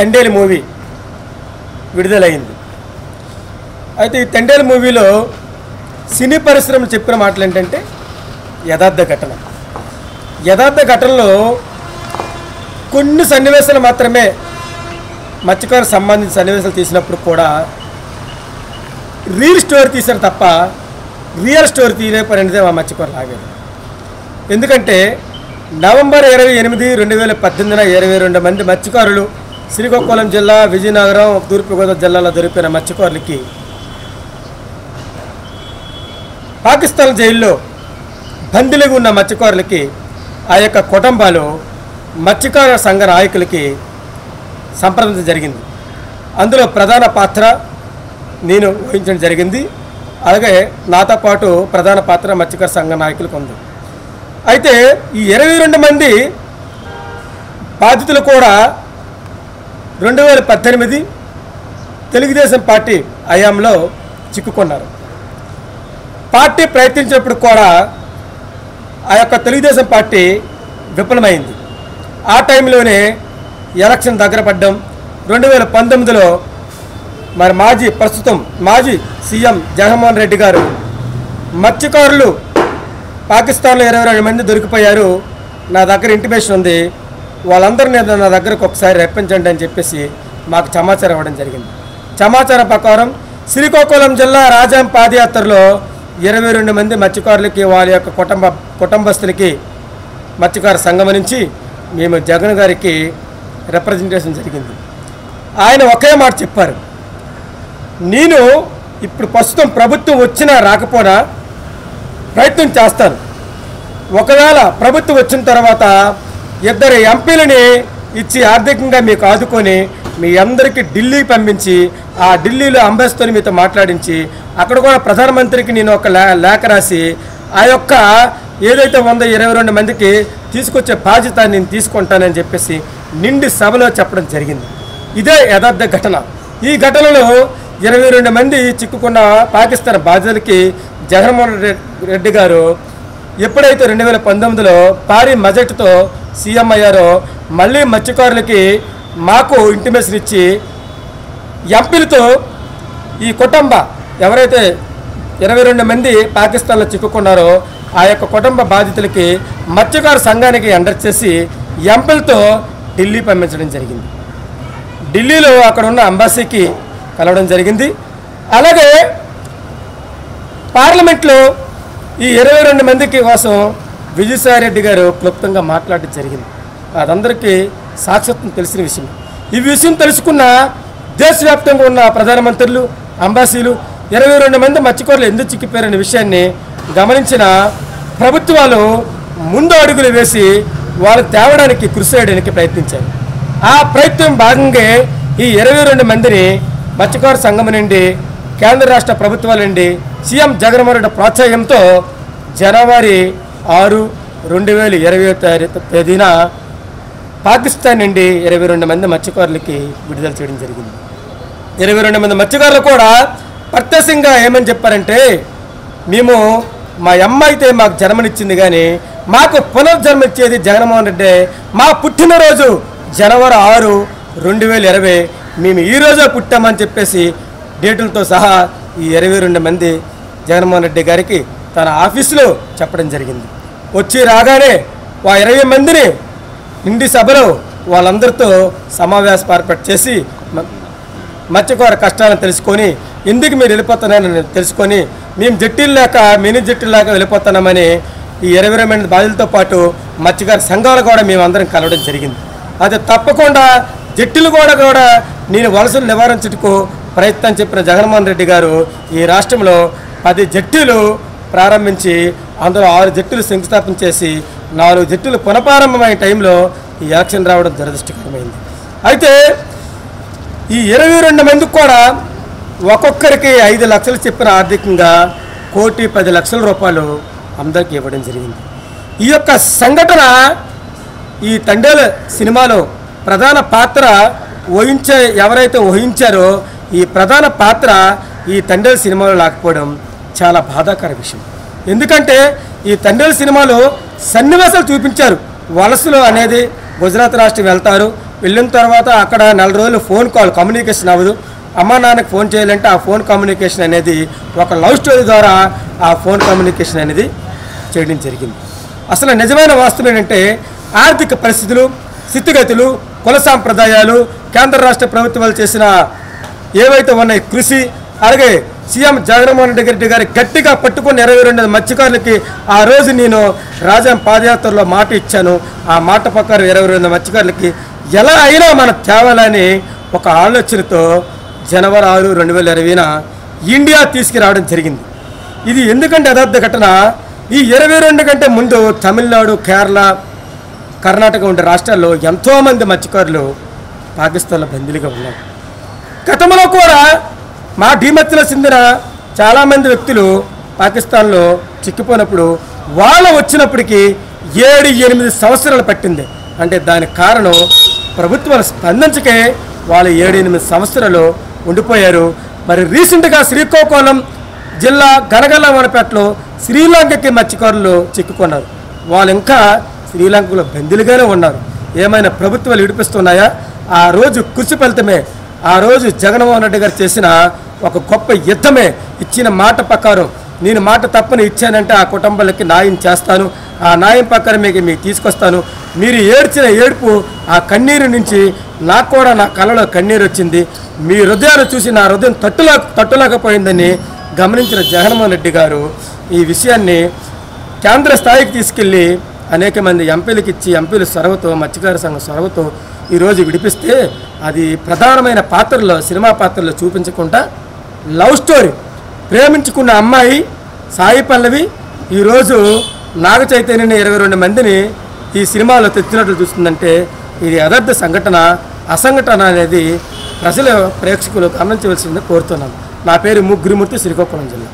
Thandel movie విడుదలైంది. అయితే ఈ తండేలు మూవీలో సినీ పరిశ్రమ చెప్పిన మాటలు ఏంటంటే యథార్థ ఘటనలో కొన్ని సన్నివేశాలు మాత్రమే మత్స్యకారు సంబంధించిన సన్నివేశాలు తీసినప్పుడు కూడా రియల్ స్టోరీ తీశారు తప్ప రియల్ స్టోరీ తీయలే పని అనేది మా మత్స్యకారు లాగేది. ఎందుకంటే నవంబర్ 28, 2018 22 మంది మత్స్యకారులు శ్రీకాకుళం జిల్లా, విజయనగరం, తూర్పుగోదావరి జిల్లాలో దొరికిన మత్స్యకారులకి పాకిస్తాన్ జైల్లో బందీలుగా ఉన్న మత్స్యకారులకి ఆ యొక్క కుటుంబాలు మత్స్యకార సంఘ నాయకులకి సంప్రదించడం జరిగింది. అందులో ప్రధాన పాత్ర నేను వహించడం జరిగింది. అలాగే నాతో పాటు ప్రధాన పాత్ర మత్స్యకార సంఘ నాయకులకు ఉంది. అయితే ఈ 22 మంది బాధితులు కూడా 2018 తెలుగుదేశం పార్టీ హయాంలో చిక్కుకున్నారు. పార్టీ ప్రయత్నించినప్పుడు కూడా ఆ యొక్క తెలుగుదేశం పార్టీ విఫలమైంది. ఆ టైంలోనే ఎలక్షన్ దగ్గర పడ్డం. 2019లో మరి ప్రస్తుతం మాజీ సీఎం జగన్మోహన్ రెడ్డి గారు మత్స్యకారులు పాకిస్తాన్లో 22 మంది దొరికిపోయారు, నా దగ్గర ఇంటిమేషన్ ఉంది, వాళ్ళందరినీ నా దగ్గరకు ఒకసారి రప్పించండి అని చెప్పేసి మాకు సమాచారం ఇవ్వడం జరిగింది. సమాచారం ప్రకారం శ్రీకాకుళం జిల్లా రాజాం పాదయాత్రలో 22 మంది మత్స్యకారులకి వాళ్ళ యొక్క కుటుంబస్తులకి మత్స్యకార సంఘం నుంచి మేము జగన్ గారికి రిప్రజెంటేషన్ జరిగింది. ఆయన ఒకే మాట చెప్పారు, నేను ఇప్పుడు ప్రస్తుతం ప్రభుత్వం వచ్చినా రాకపోయినా ప్రయత్నం చేస్తాను. ఒకవేళ ప్రభుత్వం వచ్చిన తర్వాత 2 ఎంపీలని ఇచ్చి ఆర్థికంగా మీకు ఆదుకొని మీ అందరికీ ఢిల్లీకి పంపించి ఆ ఢిల్లీలో అంబాసిడర్తో మీతో మాట్లాడించి అక్కడ కూడా ప్రధానమంత్రికి నేను ఒక లేఖ రాసి ఆ యొక్క ఏదైతే 122 మందికి తీసుకొచ్చే బాధ్యత నేను తీసుకుంటానని చెప్పేసి నిండి సభలో చెప్పడం జరిగింది. ఇదే యథార్థ ఘటన. ఈ ఘటనలో 22 మంది చిక్కుకున్న పాకిస్తాన్ బాధితులకి జగన్మోహన్ రెడ్డి గారు ఎప్పుడైతే 2019లో భారీ బడ్జెట్తో సీఎం అయ్యారో మళ్ళీ మత్స్యకారులకి మాకు ఇంటిమేషన్ ఇచ్చి ఎంపీలతో ఈ కుటుంబ ఎవరైతే 22 మంది పాకిస్తాన్లో చిక్కుకున్నారో ఆ యొక్క కుటుంబ బాధితులకి మత్స్యకార సంఘానికి ఎంటర్ చేసి ఎంపీలతో ఢిల్లీ పంపించడం జరిగింది. ఢిల్లీలో అక్కడ ఉన్న అంబాసీకి కలవడం జరిగింది. అలాగే పార్లమెంట్లో ఈ 22 మందికి కోసం విజయసాయిరెడ్డి గారు క్లుప్తంగా మాట్లాడడం జరిగింది. అదందరికీ సాక్షాత్తం తెలిసిన విషయం. ఈ విషయం తెలుసుకున్న దేశవ్యాప్తంగా ఉన్న ప్రధానమంత్రులు, అంబాసీలు 22 మంది మత్స్యకారులు ఎందుకు చిక్కిపోయారనే విషయాన్ని గమనించిన ప్రభుత్వాలు ముందు అడుగులు వేసి వాళ్ళు తేవడానికి కృషి చేయడానికి ప్రయత్నించారు. ఆ ప్రయత్నం భాగంగా ఈ 22 మందిని మత్స్యకార సంఘం నుండి కేంద్ర రాష్ట్ర ప్రభుత్వాల నుండి సీఎం జగన్మోహన్ రెడ్డి ప్రోత్సాహంతో జనవరి 6, 2020 పాకిస్తాన్ నుండి 22 మంది మత్స్యకారులకి విడుదల చేయడం జరిగింది. 22 మంది మత్స్యకారులు కూడా ప్రత్యక్షంగా ఏమని చెప్పారంటే, మేము మా అమ్మ అయితే మాకు జన్మనిచ్చింది కానీ మాకు పునర్జన్మ ఇచ్చేది జగన్మోహన్ రెడ్డి. మా పుట్టినరోజు జనవరి 6, 2020 మేము ఈరోజే పుట్టామని చెప్పేసి డేటులతో సహా ఈ 22 మంది జగన్మోహన్ రెడ్డి గారికి తన ఆఫీసులో చెప్పడం జరిగింది. వచ్చి రాగానే ఆ 20 మందిని నిండి సభలో వాళ్ళందరితో సమావేశం ఏర్పాటు చేసి మత్స్యకార కష్టాలను తెలుసుకొని ఎందుకు మీరు వెళ్ళిపోతున్నారని తెలుసుకొని మేము జట్టీలు లేక మినీ జట్టీలు లేక వెళ్ళిపోతున్నామని ఈ 22 మంది బాధితులతో పాటు మత్స్యకార సంఘాలు కూడా మేమందరం కలవడం జరిగింది. అది తప్పకుండా జట్టీలు కూడా నేను వలసలు నివారించుటకు ప్రయత్నం చెప్పిన జగన్మోహన్ రెడ్డి గారు ఈ రాష్ట్రంలో 10 జట్టీలు ప్రారంభించి అందులో 6 జట్టీలు శంకుస్థాపన చేసి 4 జట్టీలు పునఃప్రారంభమైన టైంలో ఈ యాక్షన్ రావడం దురదృష్టకరమైంది. అయితే ఈ 22 మందికి కూడా ఒక్కొక్కరికి 5 లక్షలు చెప్పిన ఆర్థికంగా 1,10,00,000 రూపాయలు అందరికీ ఇవ్వడం జరిగింది. ఈ యొక్క సంఘటన ఈ తండేలు సినిమాలో ప్రధాన పాత్ర ఎవరైతే వహించారో ఈ ప్రధాన పాత్ర ఈ తండేలు సినిమాలో లేకపోవడం చాలా బాధాకర విషయం. ఎందుకంటే ఈ తండేలు సినిమాలో సన్నివేశాలు చూపించారు. వలసలు అనేది గుజరాత్ రాష్ట్రం వెళ్తారు, వెళ్ళిన తర్వాత అక్కడ 4 రోజులు ఫోన్ కాల్ కమ్యూనికేషన్ అవ్వదు. అమ్మా నాన్నకి ఫోన్ చేయాలంటే ఆ ఫోన్ కమ్యూనికేషన్ అనేది ఒక లవ్ స్టోరీ ద్వారా ఆ ఫోన్ కమ్యూనికేషన్ అనేది చేయడం జరిగింది. అసలు నిజమైన వాస్తవం ఏంటంటే ఆర్థిక పరిస్థితులు, స్థితిగతులు, కుల సాంప్రదాయాలు, కేంద్ర రాష్ట్ర ప్రభుత్వాలు చేసిన ఏవైతే ఉన్నాయి కృషి, అలాగే సీఎం జగన్మోహన్ రెడ్డి గారి గట్టిగా పట్టుకున్న 22 మత్స్యకారులకి ఆ రోజు నేను రాజాం పాదయాత్రలో మాట ఇచ్చాను. ఆ మాట ప్రకారం 22 మత్స్యకారులకి ఎలా అయినా మనం తేవాలని ఒక ఆలోచనతో జనవరి 6, 2020న ఇండియా తీసుకురావడం జరిగింది. ఇది ఎందుకంటే యథార్థ ఘటన. ఈ 22 కంటే ముందు తమిళనాడు, కేరళ, కర్ణాటక ఉండే రాష్ట్రాల్లో ఎంతోమంది మత్స్యకారులు పాకిస్తాన్లో బందీలుగా ఉన్నారు. గతంలో కూడా మా డీమత్తిలో చెందిన చాలామంది వ్యక్తులు పాకిస్తాన్లో చిక్కిపోయినప్పుడు వాళ్ళు వచ్చినప్పటికీ 7-8 సంవత్సరాలు పట్టింది. అంటే దానికి కారణం ప్రభుత్వాలు స్పందించకే వాళ్ళు 7-8 సంవత్సరాలు ఉండిపోయారు. మరి రీసెంట్గా శ్రీకాకుళం జిల్లా గనగల్లవనపేటలో శ్రీలంకకి మత్స్యకారులు చిక్కుకున్నారు. వాళ్ళు ఇంకా శ్రీలంకలో బందీలుగానే ఉన్నారు. ఏమైనా ప్రభుత్వాలు విడిపిస్తున్నాయా? ఆ రోజు కృషి ఫలితమే, ఆ రోజు జగన్మోహన్ రెడ్డి గారు చేసిన ఒక గొప్ప యుద్ధమే. ఇచ్చిన మాట ప్రకారం నేను మాట తప్పని ఇచ్చానంటే ఆ కుటుంబాలకి న్యాయం చేస్తాను, ఆ న్యాయం ప్రకారం మీకు తీసుకొస్తాను. మీరు ఏడ్చిన ఏడుపు, ఆ కన్నీరు నుంచి నాకు కూడా నా కళ్ళలో కన్నీరు వచ్చింది. మీ హృదయాన్ని చూసి నా హృదయం తట్టులేకపోయిందని గమనించిన జగన్మోహన్ రెడ్డి గారు ఈ విషయాన్ని కేంద్ర స్థాయికి తీసుకెళ్ళి అనేక మంది ఎంపీలకు ఇచ్చి ఎంపీల సొరవతో, మత్స్యకార సంఘం సొరవతో ఈరోజు విడిపిస్తే అది ప్రధానమైన పాత్రలో, సినిమా పాత్రలో చూపించకుండా లవ్ స్టోరీ ప్రేమించుకున్న అమ్మాయి సాయి పల్లవి ఈరోజు నాగ చైతన్యని 22 మందిని ఈ సినిమాలో తెచ్చినట్లు చూస్తుందంటే ఇది యథార్థ సంఘటన, అసంఘటన అనేది ప్రజలు, ప్రేక్షకులు గమనించవలసిందని కోరుతున్నాను. నా పేరు ముగ్గురిమూర్తి, శ్రీకాకుళం జిల్లా.